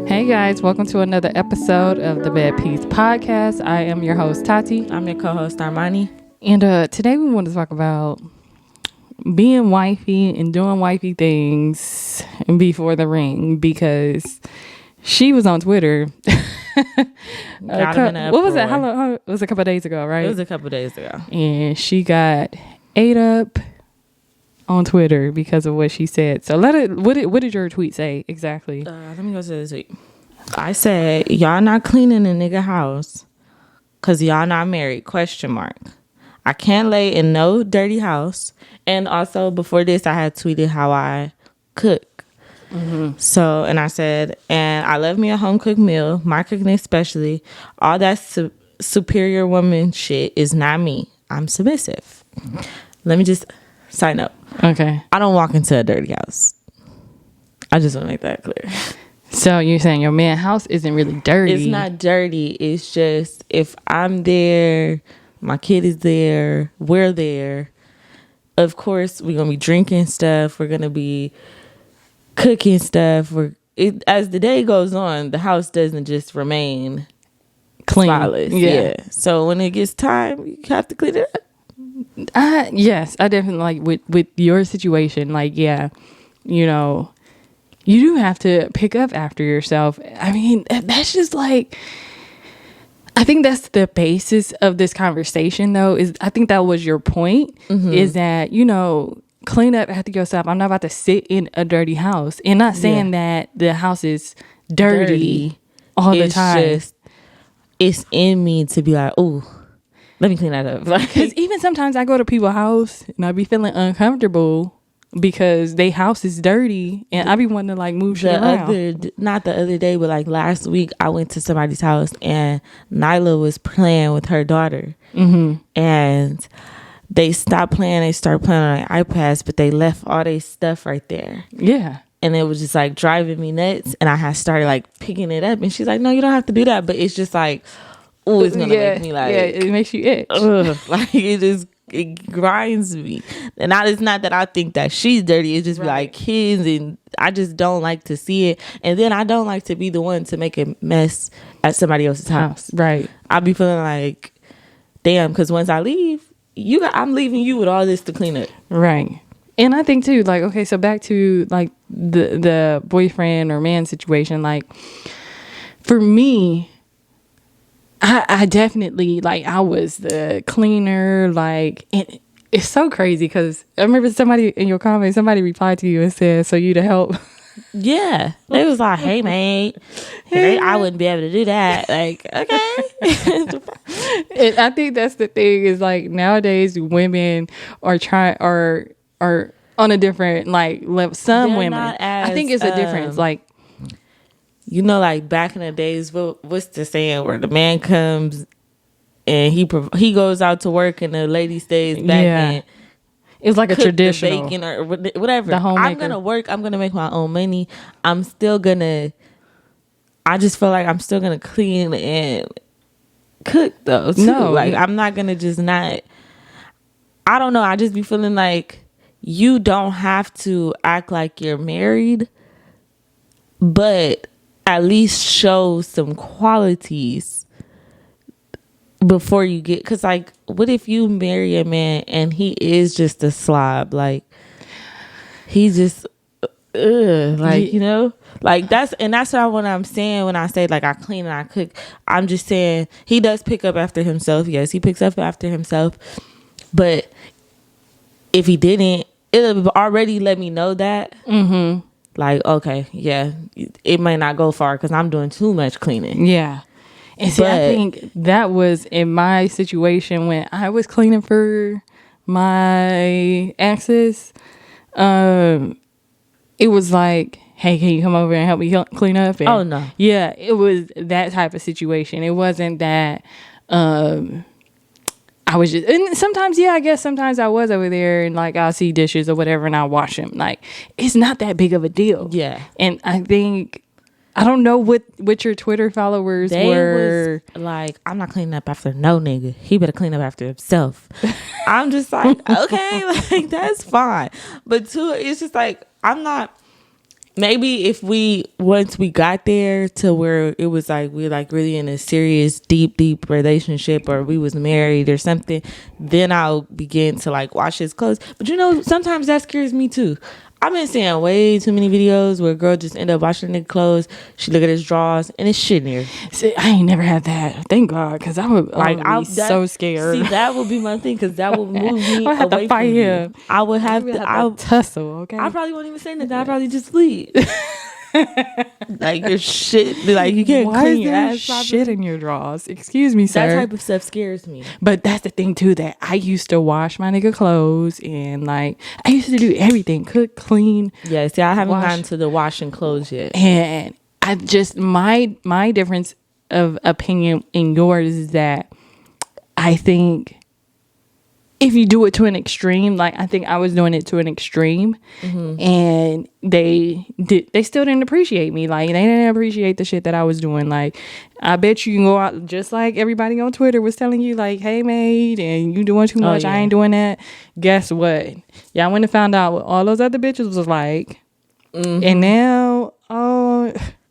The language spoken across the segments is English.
Hey guys, welcome to another episode of the Bad Peace Podcast. I am your host Tati. I'm your co-host Armani. And today we want to talk about being wifey and doing wifey things before the ring, because she was on Twitter. What was that? How it was a couple of days ago, right? It was a couple of days ago. And she got ate up on Twitter because of what she said. So what did your tweet say exactly? Let me go to the tweet. I said, y'all not cleaning a nigga house because y'all not married, ? I can't lay in no dirty house. And also before this, I had tweeted how I cook. Mm-hmm. So, and I said, and I love me a home cooked meal, my cooking especially. All that superior woman shit is not me. I'm submissive. Let me just sign up. Okay. I don't walk into a dirty house. I just want to make that clear. So you're saying your man's house isn't really dirty? It's not dirty. It's just if I'm there, my kid is there, we're there. Of course, we're going to be drinking stuff. We're going to be cooking stuff. As the day goes on, the house doesn't just remain clean. Spotless. Yeah. So when it gets time, you have to clean it up. Yes, I definitely with your situation, you do have to pick up after yourself. I mean, that's just I think that's the basis of this conversation, though, is I think that was your point, is that, clean up after yourself. I'm not about to sit in a dirty house, and not saying that the house is dirty all the time. It's in me to be like, oh, let me clean that up. Because even sometimes I go to people's house and I be feeling uncomfortable because their house is dirty, and I be wanting to move shit around. Not the other day, but last week, I went to somebody's house and Nyla was playing with her daughter, and they stopped playing. They started playing on their iPads, but they left all their stuff right there. Yeah. And it was just driving me nuts, and I had started picking it up, and she's like, no, you don't have to do that. But it's just oh, it's gonna make me it makes you itch. It grinds me. And it's not that I think that she's dirty. It's just kids, and I just don't like to see it. And then I don't like to be the one to make a mess at somebody else's house. Right. I'll be feeling damn, because once I leave, I'm leaving you with all this to clean up. Right. And I think too, okay, so back to the boyfriend or man situation, for me, I definitely I was the cleaner, and it's so crazy because I remember somebody in your comments, somebody replied to you and said, so you to help. Yeah. They was like, hey, mate, I wouldn't be able to do that. Okay. And I think that's the thing is nowadays women are on a different level. Some They're women, I think it's a difference. Back in the days, what's the saying where the man comes and he goes out to work and the lady stays back and it's a traditional bacon or whatever. The homemaker. I'm gonna work. I'm gonna make my own money. I just feel like I'm still gonna clean and cook though too. No, I'm not gonna just not. I don't know. I just be feeling you don't have to act like you're married, but at least show some qualities before you get, because what if you marry a man and he is just a slob, he just that's what I'm saying when I say I clean and I cook. I'm just saying he does pick up after himself. Yes, he picks up after himself, but if he didn't, it'll already let me know that. Okay, yeah, it might not go far because I'm doing too much cleaning. Yeah. And see, I think that was in my situation when I was cleaning for my exes. It was hey, can you come over and help me clean up? And, oh, no. Yeah, it was that type of situation. It wasn't that I was just, and sometimes, I guess sometimes I was over there and I'll see dishes or whatever and I'll wash them. It's not that big of a deal. Yeah. And I think, I don't know what your Twitter followers were. I'm not cleaning up after no nigga. He better clean up after himself. I'm just okay, that's fine. But two, it's just I'm not, maybe if once we got there to where it was like we like really in a serious deep relationship, or we was married or something, then I'll begin to like wash his clothes. But sometimes that scares me too. I've been seeing way too many videos where a girl just end up washing their clothes. She look at his drawers and it's shit in here. See, I ain't never had that. Thank God, because I would be so scared. See, that would be my thing, because that would move me I have away to fight from him. you. I would have to. I'll tussle. Okay. I probably won't even say nothing. I'd probably just leave. Like your shit, like you can't clean your ass properly. Shit in your drawers. Excuse me, sir. That type of stuff scares me. But that's the thing too, that I used to wash my nigga clothes, and like I used to do everything, cook, clean. Yeah, see, I haven't gotten to the washing clothes yet. And I just my difference of opinion in yours is that I think if you do it to an extreme, like I think I was doing it to an extreme, and they still didn't appreciate me. Like they didn't appreciate the shit that I was doing. Like I bet you can go out just like everybody on Twitter was telling you, like, "Hey, Maid, and you doing too much. I ain't doing that." Guess what? Y'all went and found out what all those other bitches was like, and now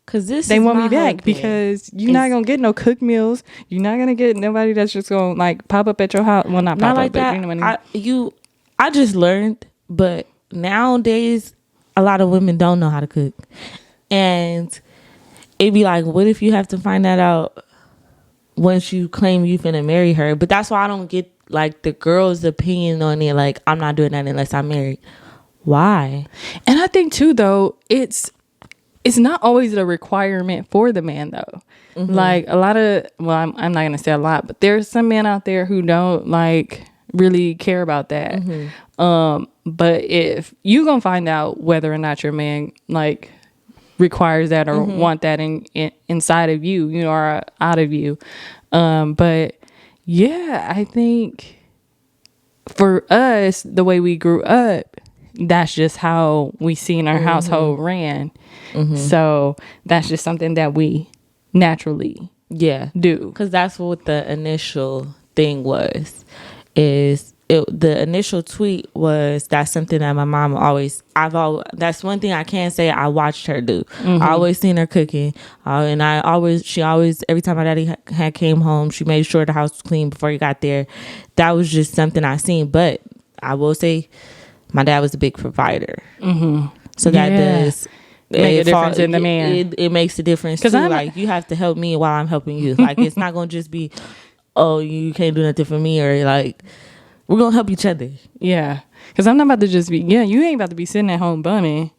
because they want me back because you're not gonna get no cooked meals. You're not gonna get nobody that's just gonna like pop up at your house. Well, not pop like up, but that. you know what I mean. I just learned, but nowadays a lot of women don't know how to cook, and it'd be like, what if you have to find that out once you claim you finna marry her? But that's why I don't get like the girl's opinion on it. Like, I'm not doing that unless I'm married. Why? And I think too, though, it's not always a requirement for the man, though. Like a lot of, well, I'm not gonna say a lot, but there's some men out there who don't like really care about that. But if you gonna find out whether or not your man like requires that or want that inside of you, you know, or out of you. But yeah, I think for us, the way we grew up, that's just how we seen our household ran. So that's just something that we naturally do. Because that's what the initial thing was. The initial tweet was, that's something that my mom that's one thing I can say I watched her do. I always seen her cooking, and she always every time my daddy had came home, she made sure the house was clean before he got there. That was just something I seen. But I will say my dad was a big provider, so that does make a difference in the man. It makes a difference too. Like, you have to help me while I'm helping you. Like, it's not gonna just be, oh, you can't do nothing for me, or like, we're gonna help each other. Yeah, because I'm not about to just be. Yeah, you ain't about to be sitting at home bumming,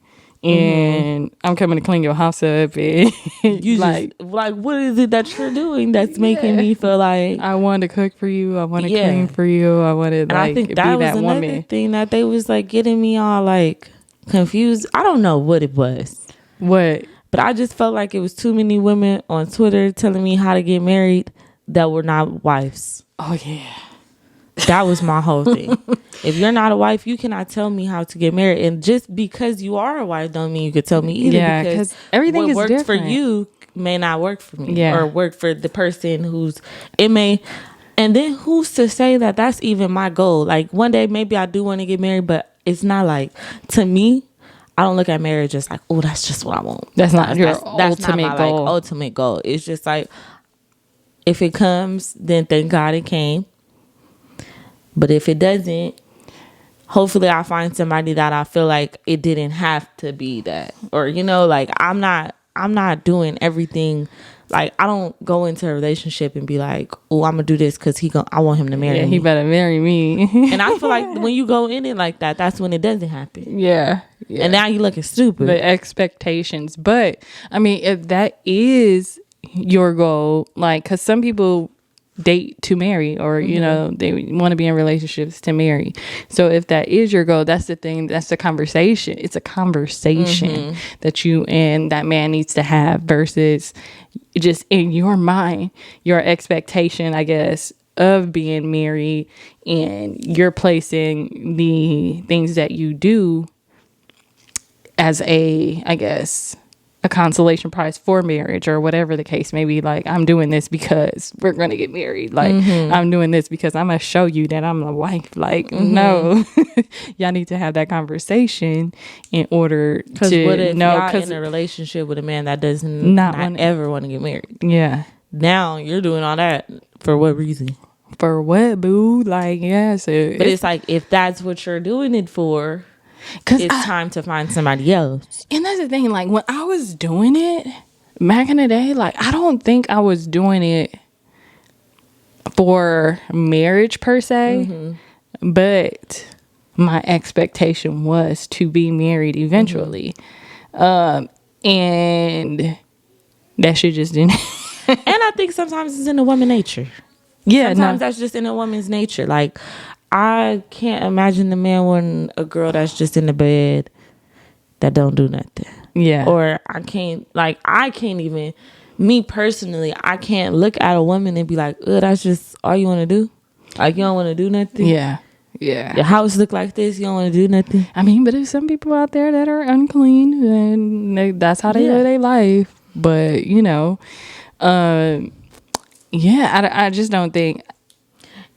and I'm coming to clean your house up. And you like what is it that you're doing that's making me feel like I want to cook for you, I want to clean for you, I want to like I think that be was that another woman. thing that they was like getting me all like confused. I don't know what it was. What? But I just felt like it was too many women on Twitter telling me how to get married that were not wives. Oh yeah. That was my whole thing. If you're not a wife, you cannot tell me how to get married. And just because you are a wife don't mean you could tell me either. Yeah, because everything what is works different. for you may not work for me. Yeah. Or work for the person it may. And then who's to say that that's even my goal? Like, one day maybe I do want to get married, but it's not like, to me, I don't look at marriage as like, oh, that's just what I want. That's not your that's ultimate not my, goal. like, ultimate goal. It's just like, if it comes, then thank God it came. But if it doesn't, hopefully I find somebody that I feel like it didn't have to be that. Or, you know, like, I'm not doing everything. Like, I don't go into a relationship and be like, oh, I'm gonna do this because I want him to marry me. He better marry me. And I feel like when you go in it like that, that's when it doesn't happen. Yeah. And now you looking stupid. The expectations. But I mean, if that is your goal, like, because some people date to marry, or you know, they want to be in relationships to marry. So if that is your goal, that's the thing, that's the conversation. It's a conversation that you and that man needs to have, versus just in your mind, your expectation, I guess, of being married, and you're placing the things that you do as a, I guess, a consolation prize for marriage or whatever the case may be. Like, I'm doing this because we're going to get married. Like, I'm doing this because I'm going to show you that I'm a wife. Like, no, y'all need to have that conversation in order to what if know. Y'all in a relationship with a man that does not ever want to get married. Yeah. Now you're doing all that for what reason? For what, boo? Like, yeah. So but it's like, if that's what you're doing it for, it's time to find somebody else. And that's the thing. Like, when I was doing it back in the day, like, I don't think I was doing it for marriage per se, but my expectation was to be married eventually. And that shit just didn't. And I think sometimes it's in a woman's nature. Yeah, sometimes that's just in a woman's nature. Like, I can't imagine the man wanting a girl that's just in the bed that don't do nothing. Yeah. Or I can't even, me personally, I can't look at a woman and be like, oh, that's just all you want to do? Like, you don't want to do nothing? Yeah. Yeah. Your house look like this, you don't want to do nothing? I mean, but there's some people out there that are unclean and that's how they live their life. But, you know, I just don't think...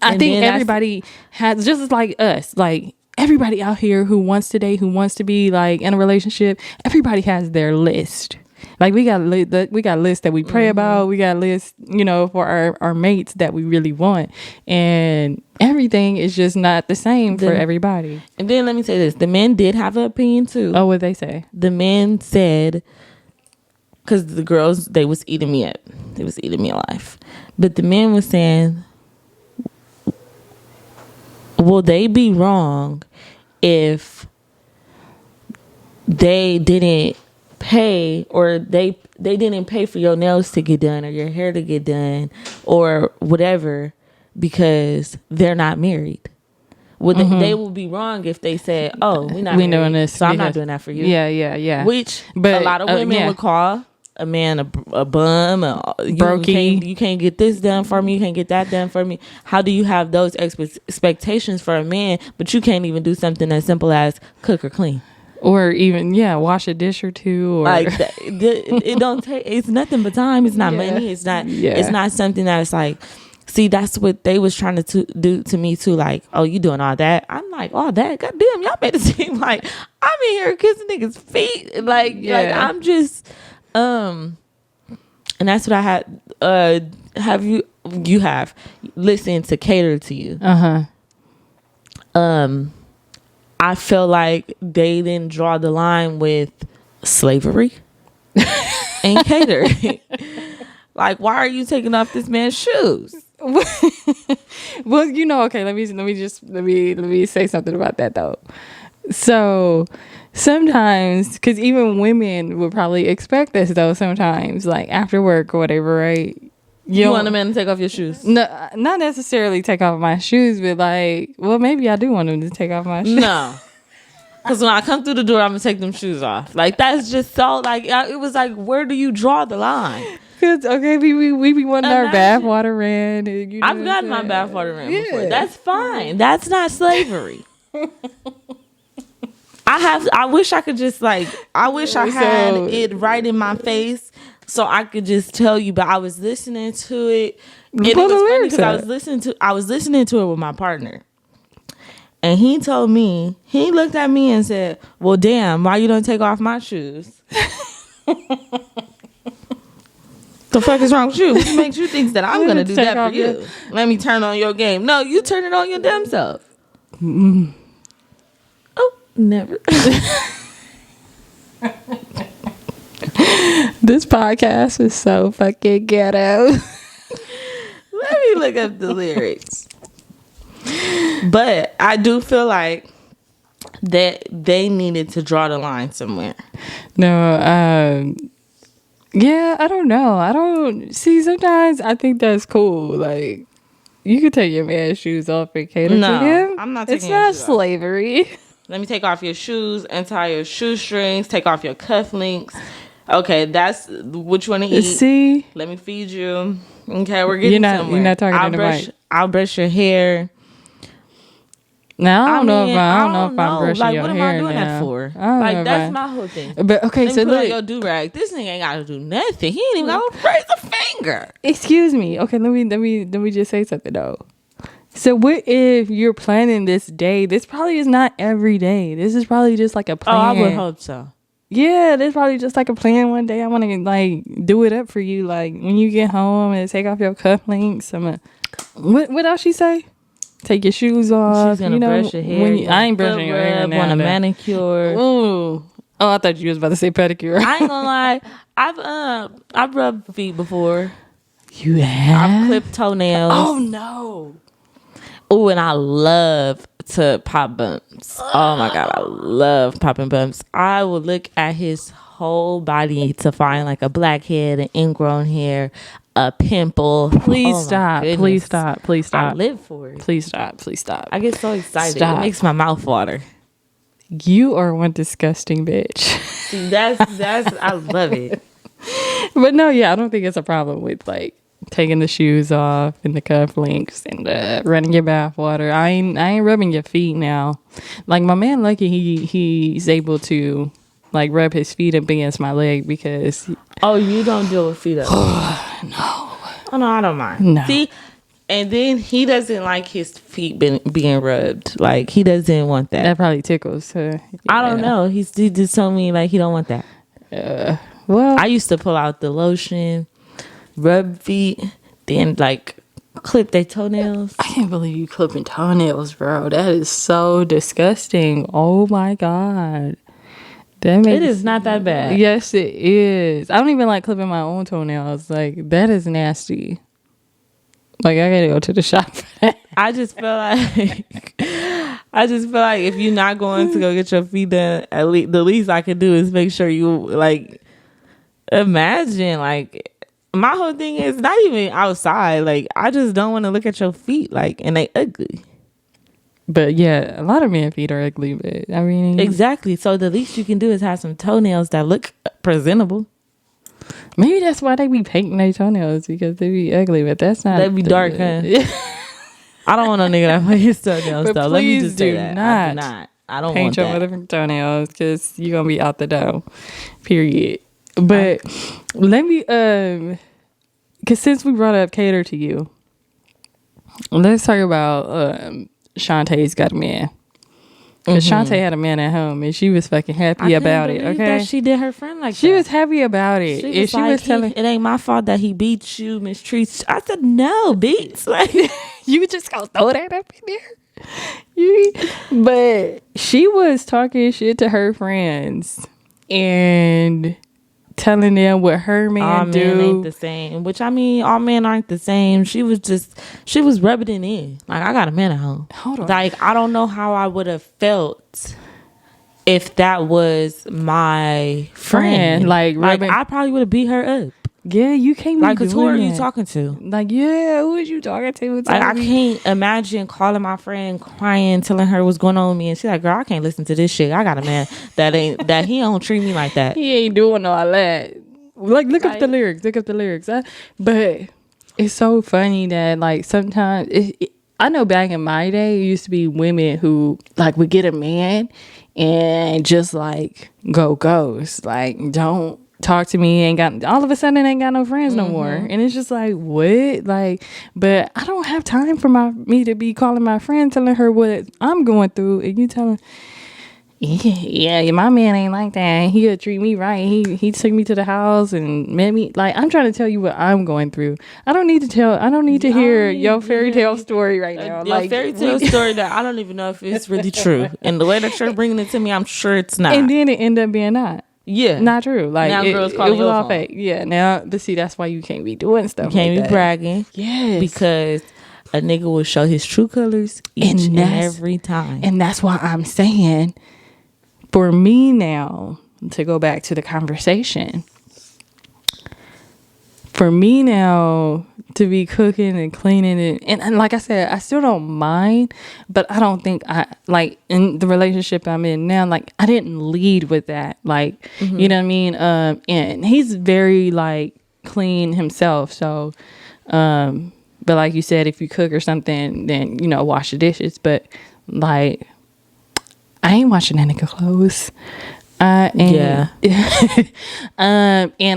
I think everybody has, just like us, like everybody out here who wants to date, who wants to be like in a relationship, everybody has their list. Like, we got lists that we pray about. We got lists, you know, for our mates that we really want. And everything is just not the same for everybody. And then let me say this. The men did have an opinion too. Oh, what'd they say? The men said, because the girls, they was eating me up. They was eating me alive. But the men was saying, will they be wrong if they didn't pay, or they didn't pay for your nails to get done or your hair to get done or whatever because they're not married? They will be wrong if they said, oh, we're not married, doing this, so I'm not doing that for you. Yeah. Which a lot of women would call a man a bum, you can't get this done for me, you can't get that done for me. How do you have those expectations for a man, but you can't even do something as simple as cook or clean, or even wash a dish or two, or like that? It don't take, it's nothing but time. It's not money. It's not something that's like, see, that's what they was trying to do to me too. Like, oh, you doing all that? I'm like, all that? Goddamn, y'all made it seem like I'm in here kissing niggas' feet. Like I'm just and that's what I had. Have you listened to Cater to You? I feel like they didn't draw the line with slavery and catering. Like, why are you taking off this man's shoes? Well, you know, okay, let me say something about that though. So sometimes, because even women would probably expect this though, sometimes, like after work or whatever, right? You want a man to take off your shoes? No, not necessarily take off my shoes, but like, well, maybe I do want him to take off my shoes. No. Because when I come through the door, I'm going to take them shoes off. Like, that's just so, like, it was like, where do you draw the line? Because, okay, we be wanting our bath water ran. I've gotten my bath water ran before. That's fine. That's not slavery. I wish I could just, like, I wish I had it right in my face so I could just tell you, but I was listening to it. And it was funny because I was listening to it with my partner. And he told me, he looked at me and said, well, damn, why you don't take off my shoes? The fuck is wrong with you? What makes you think that I'm going to do that for you? Let me turn on your game. No, you turn it on your damn self. Mm. Oh, never. This podcast is so fucking ghetto. Let me look up the lyrics. But I do feel like that they needed to draw the line somewhere. No, yeah, I don't know. I don't see. Sometimes I think that's cool. Like, you could take your man's shoes off and cater to him. I'm not taking. It's not slavery. Let me take off your shoes, untie your shoestrings, take off your cufflinks. Okay, that's what you want to eat. See, let me feed you. Okay, we're getting somewhere. You're not talking to the mic. I'll brush your hair. Now I don't know if I'm brushing like, your what am hair I doing now. that for? Like, that's my whole thing. But okay, so look, look, your do rag. This nigga ain't gotta do nothing. He ain't even gotta raise a finger. Excuse me. Okay, let me just say something though. So what if you're planning this day? This probably is not every day. This is probably just like a plan. Oh, I would hope so. Yeah, this probably just like a plan. One day I want to like do it up for you. Like when you get home and take off your cufflinks. What else she say? Take your shoes off. She's gonna brush your hair. I ain't brushing your hair now. Want a manicure. Ooh. Oh, I thought you was about to say pedicure. I ain't gonna lie. I've rubbed feet before. You have? I've clipped toenails. Oh no. Oh, and I love to pop bumps. Oh my God, I love popping bumps. I will look at his whole body to find like a blackhead, an ingrown hair, a pimple. Please stop. Please stop. Please stop. I live for it. Please stop. Please stop. I get so excited. Stop. It makes my mouth water. You are one disgusting bitch. See, that's I love it. But no, yeah, I don't think it's a problem with like taking the shoes off and the cufflinks and running your bath water. I ain't rubbing your feet now. Like my man Lucky, he's able to like rub his feet up against my leg because you don't deal with feet up. No. Oh no, I don't mind. No. See, and then he doesn't like his feet being rubbed. Like he doesn't want that. That probably tickles her. Yeah. I don't know. He just told me like he don't want that. Well, I used to pull out the lotion, rub feet, then like clip their toenails. I can't believe you clipping toenails, bro. That is so disgusting. Oh my God. It is not that bad. Yes, it is. I don't even like clipping my own toenails. Like, that is nasty. Like, I gotta go to the shop for that. I just feel like if you're not going to go get your feet done, at least the least I can do is make sure you like imagine like my whole thing is not even outside. Like I just don't want to look at your feet like and they ugly. But yeah, a lot of men's feet are ugly. But I mean, exactly. So the least you can do is have some toenails that look presentable. Maybe that's why they be painting their toenails because they be ugly. But that's not. They be dark, huh? I don't want no nigga that paint his toenails but though. Let me just say that. I don't paint want your that. motherfucking toenails because you're gonna be out the door. Period. But let me because since we brought up cater to you, let's talk about CHANTE'S got a man. Because Chante had a man at home and she was fucking happy about it. Okay, that she did her friend like she that. Was happy about it. She was telling, it ain't my fault that he beats you, mistreats. I said no, beats. Like you just gonna throw that up in there. But she was talking shit to her friends and telling them what her man all do. Men ain't the same. Which I mean, all men aren't the same. She was rubbing it in. Like I got a man at home. Hold on. Like I don't know how I would have felt if that was my friend. Like I probably would have beat her up. Yeah, you can't be like, doing who are that. you talking to? Like, yeah, who is you talking to? Like, I can't imagine calling my friend, crying, telling her what's going on with me, and she's like, "Girl, I can't listen to this shit. I got a man that he don't treat me like that. He ain't doing all that." Like, look up the lyrics. Look up the lyrics. But it's so funny that like sometimes I know back in my day, it used to be women who like would get a man and just like go ghost, like don't talk to me, ain't got all of a sudden ain't got no friends no more. And it's just like, what? Like, but I don't have time for me to be calling my friend telling her what I'm going through and you telling yeah, my man ain't like that. He'll treat me right. He took me to the house and met me. Like, I'm trying to tell you what I'm going through. I don't need to hear your fairy tale story right now. Your fairy tale story that I don't even know if it's really true. And the way that you're bringing it to me, I'm sure it's not. And then it ended up being not. Yeah, not true. Like now girls it calling was all fake. Yeah, now but see that's why you can't be doing stuff. You can't like be bragging. Yes, because a nigga will show his true colors each and every time. And that's why I'm saying, for me now to go back to the conversation, for me now to be cooking and cleaning it, and like I said, I still don't mind, but I don't think I like in the relationship I'm in now, like I didn't lead with that, like you know what I mean. And he's very like clean himself, so but like you said, if you cook or something, then you know wash the dishes. But like, I ain't washing that nigga clothes. And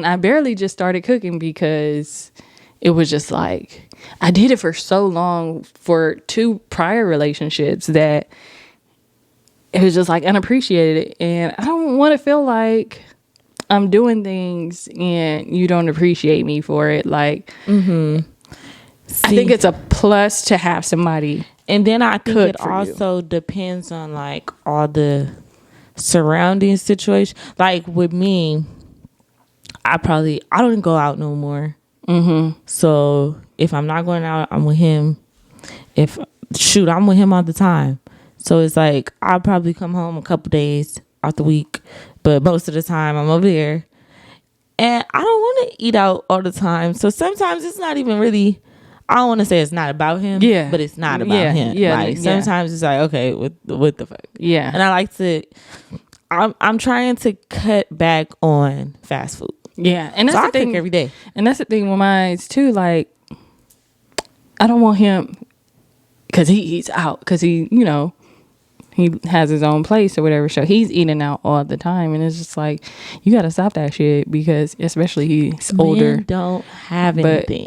I barely just started cooking because it was just like, I did it for so long for 2 prior relationships that it was just like unappreciated. And I don't want to feel like I'm doing things and you don't appreciate me for it. Like, I think it's a plus to have somebody. And then I think it also depends on like all the surrounding situation. Like with me, I don't go out no more. So if I'm not going out, I'm with him. I'm with him all the time. So it's like I'll probably come home a couple days out the week, but most of the time I'm over there. And I don't want to eat out all the time. So sometimes it's not even really, I don't want to say it's not about him, but it's not about him. Like sometimes it's like, okay, what the fuck? Yeah. And I like to, I'm trying to cut back on fast food. Yeah. And that's so the thing. I cook every day. And that's the thing with mine too. Like, I don't want him, because he's out, because he has his own place or whatever. So he's eating out all the time. And it's just like, you got to stop that shit, because especially he's older. Men don't have anything.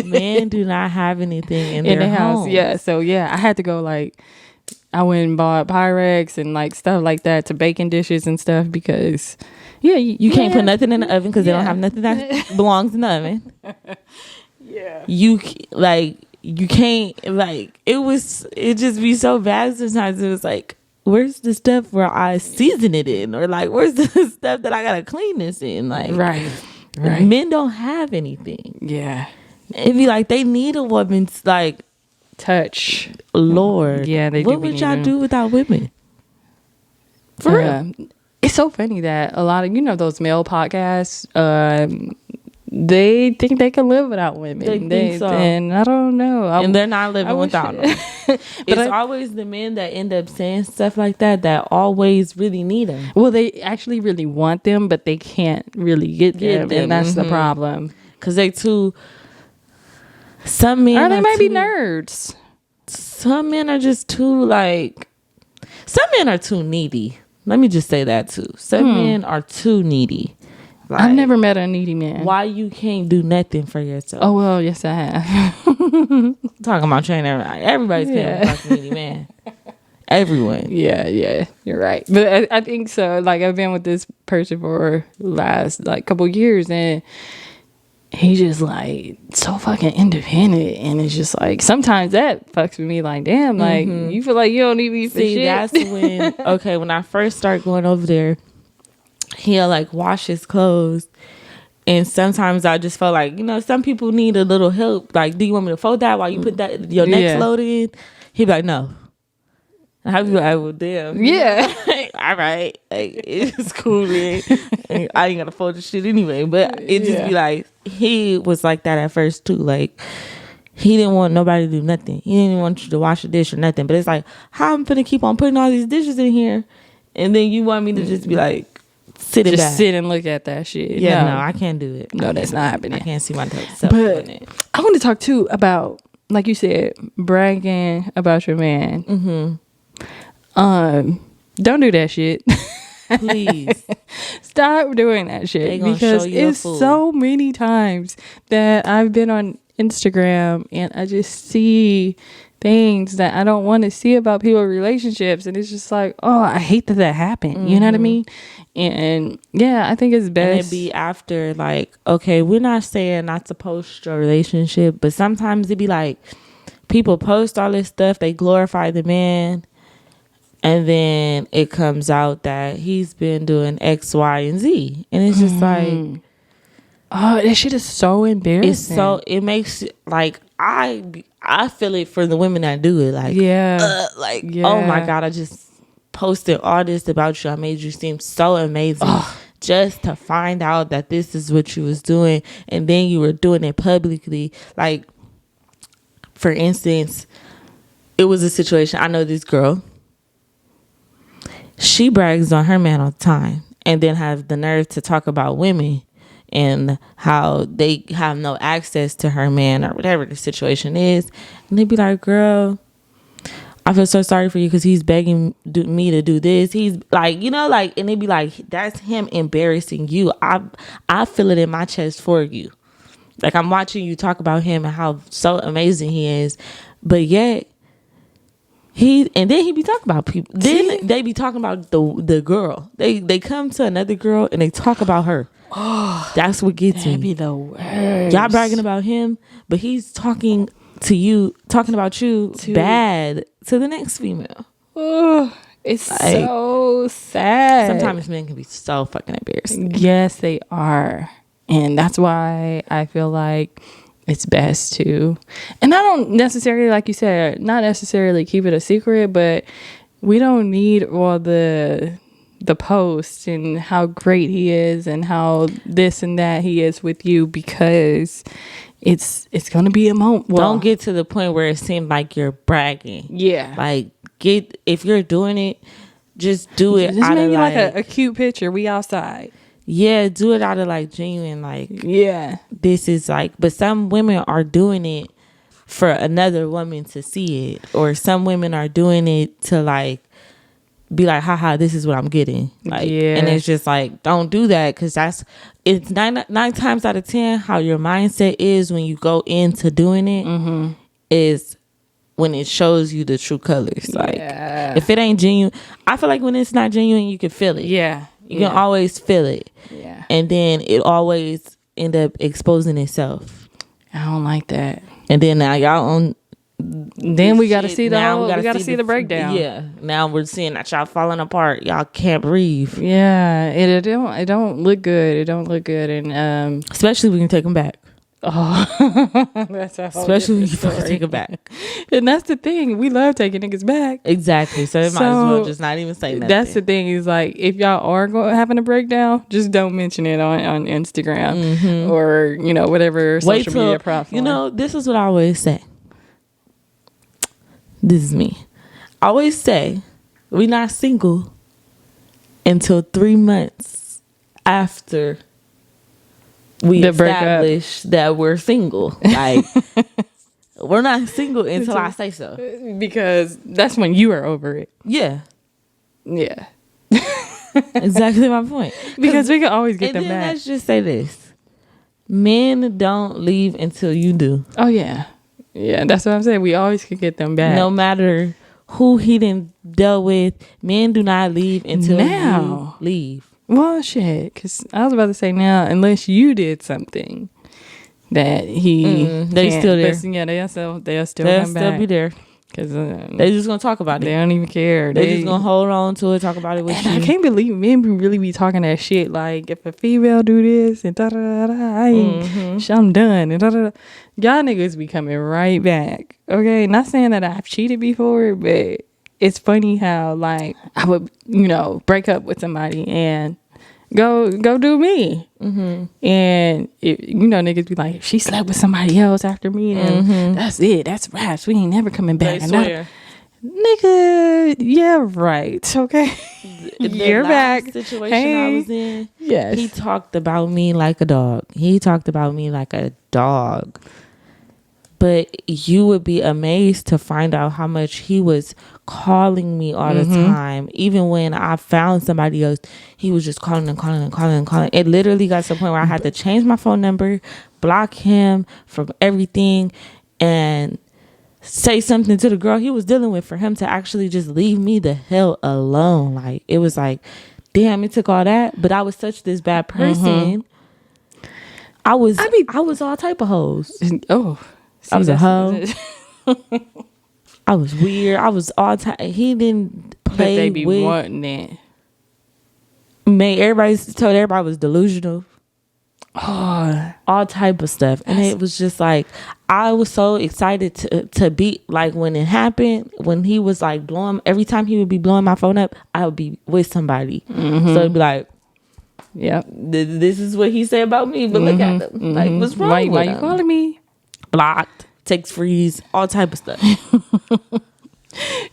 Men do not have anything in their house. Yeah. So yeah, I had to go like, I went and bought Pyrex and like stuff like that to baking dishes and stuff, because you can't put nothing in the oven because they don't have nothing that belongs in the oven. You can't, like, it just be so bad sometimes. It was like, where's the stuff where I season it in, or like, where's the stuff that I gotta clean this in? Like, right. Men don't have anything. It'd be like they need a woman's like touch. Lord, they what would y'all do without women? For real. It's so funny that a lot of those male podcasts, they think they can live without women. They think so. And I don't know. And they're not living without them. It's always the men that end up saying stuff like that always really need them. Well, they actually really want them, but they can't really get them. And that's the problem. Because some men they might be nerds. Some men are just too some men are too needy. Let me just say that too. Some men are too needy. Like, I've never met a needy man. Why you can't do nothing for yourself? Oh, well, yes, I have. Talking about training everybody's can't fuck a needy man. Everyone. Yeah, you're right. But I think so. Like, I've been with this person for last couple years, and he's just like so fucking independent, and it's just like sometimes that fucks with me. Like, damn, like you feel like you don't need me for shit. That's when I first start going over there, he'll like wash his clothes, and sometimes I just felt like some people need a little help. Like, do you want me to fold that while you put that your next load in? He'd be like, no. And I'd be like, well, damn. Yeah. All right. Like, it's cool, man. I ain't gonna fold the shit anyway. But it just be like, he was like that at first too. Like, he didn't want nobody to do nothing. He didn't want you to wash a dish or nothing. But it's like, how I'm gonna keep on putting all these dishes in here, and then you want me to just be like, sit and look at that shit. Yeah, no, I can't do it. No, that's not happening. I can't see myself doing it. I want to talk too about, like you said, bragging about your man. Don't do that shit. Please stop doing that shit, because it's so many times that I've been on Instagram and I just see things that I don't want to see about people's relationships, and it's just like, oh, I hate that happened. You know what I mean? And yeah, I think it's best. And it'd be after, like, okay, we're not saying not to post your relationship, but sometimes it'd be like people post all this stuff, they glorify the man, and then it comes out that he's been doing X, Y, and Z, and it's just like, oh, that shit is so embarrassing. It makes like I feel it for the women that do it. Like, oh my God, I just posted all this about you. I made you seem so amazing. Just to find out that this is what you was doing, and then you were doing it publicly. Like, for instance, it was a situation. I know this girl. She brags on her man all the time, and then has the nerve to talk about women and how they have no access to her man or whatever the situation is. And they be like, girl, I feel so sorry for you because he's begging me to do this. He's like, you know, like, and it'd be like, that's him embarrassing you. I feel it in my chest for you. Like, I'm watching you talk about him and how so amazing he is, but yet then he be talking about people. Then they be talking about the girl. They come to another girl and they talk about her. Oh, that's what gets me. Be the worst. Y'all bragging about him, but he's talking about you bad to the next female. Oh, it's like, so sad. Sometimes men can be so fucking embarrassing. Yes, they are. And that's why I feel like it's best to, and I don't necessarily, like you said, not necessarily keep it a secret, but we don't need all the posts and how great he is and how this and that he is with you, because it's gonna be a moment. Well, don't get to the point where it seems like you're bragging. Yeah, like if you're doing it, just do it. Just maybe like a cute picture. We outside. Yeah, do it out of like genuine, like, yeah, this is like, but some women are doing it for another woman to see it, or some women are doing it to like be like, haha, this is what I'm getting. Like, yeah. And it's just like, don't do that, because it's nine times out of 10 how your mindset is when you go into doing it is when it shows you the true colors. Like, if it ain't genuine, I feel like when it's not genuine, you can feel it. Yeah. You can always feel it. Yeah. And then it always end up exposing itself. I don't like that. And then now y'all on. Then we got to see we got to see the breakdown. Yeah. Now we're seeing that y'all falling apart. Y'all can't breathe. Yeah. It don't look good. It don't look good. And especially when you take them back. Oh, that's a whole especially when you fucking take it back. And that's the thing, we love taking niggas back. Exactly. So it might as well just not even say nothing. That's the thing, is like, if y'all are having a breakdown, just don't mention it on Instagram or, you know, whatever social media platform. You know, this is what I always say. This is me. I always say we're not single until 3 months after we establish that we're single. Like, we're not single until I say so. Because that's when you are over it. Yeah. Yeah. Exactly my point. Because we can always get them back. Let's just say this. Men don't leave until you do. Oh, yeah. Yeah, that's what I'm saying. We always can get them back. No matter who he done dealt with, men do not leave until you leave. Well, shit, because I was about to say now, unless you did something that he they still there. Yeah, they'll still be there. Because they just going to talk about it. They don't even care. They just going to hold on to it, talk about it with you. I can't believe men really be talking that shit. Like, if a female do this and I'm done. And y'all niggas be coming right back. Okay? Not saying that I've cheated before, but it's funny how, like, I would, you know, break up with somebody and go do me. And you know, niggas be like, if she slept with somebody else after me, then that's it, that's raps, we ain't never coming back. Nigga, yeah, right. Okay. You're back. Situation I was in, yes, he talked about me like a dog. But you would be amazed to find out how much he was calling me all the time. Even when I found somebody else, he was just calling. It literally got to the point where I had to change my phone number, block him from everything, and say something to the girl he was dealing with for him to actually just leave me the hell alone. Like, it was like, damn, it took all that. But I was such this bad person. I was all type of hoes. Oh. I was a hoe. I was weird. I was all type. He didn't play but they be with. Wanting it. Everybody told everybody was delusional. Oh, all type of stuff, and it was just like, I was so excited to be like, when it happened, when he was like blowing. Every time he would be blowing my phone up, I would be with somebody. So it'd be like, yeah, this is what he said about me, but look at him. Like, what's wrong with him? Why you calling me? Blocked, text freeze, all type of stuff.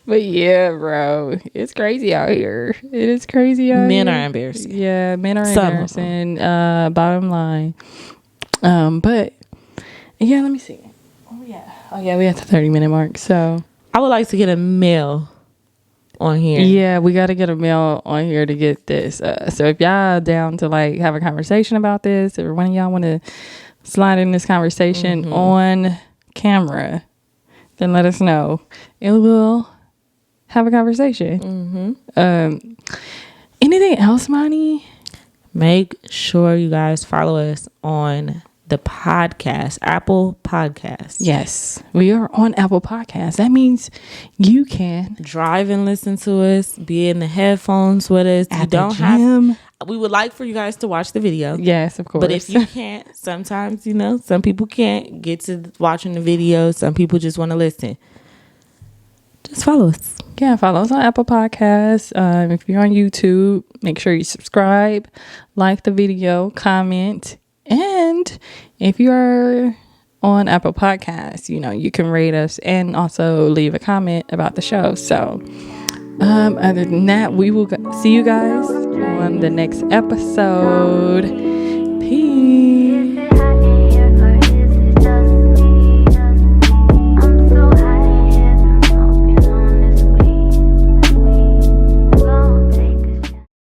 But yeah, bro, it's crazy out here. It is crazy out here. Men are embarrassing. Yeah, men are embarrassing. Bottom line. But yeah, let me see. Oh yeah, we at the 30-minute mark. So I I would like to get a male on here. Yeah, we got to get a male on here to get this. So if y'all down to like have a conversation about this, or one of y'all want to slide in this conversation on camera, then let us know and we'll have a conversation. Anything else, Monty? Make sure you guys follow us on the podcast, Apple Podcasts. Yes, we are on Apple Podcasts. That means you can drive and listen to us, be in the headphones with us. At the gym. We would like for you guys to watch the video. Yes, of course. But if you can't, sometimes, some people can't get to watching the video. Some people just want to listen. Just follow us. Yeah, follow us on Apple Podcasts. If you're on YouTube, make sure you subscribe, like the video, comment. And if you're on Apple Podcasts, you can rate us and also leave a comment about the show. So other than that, we will see you guys on the next episode.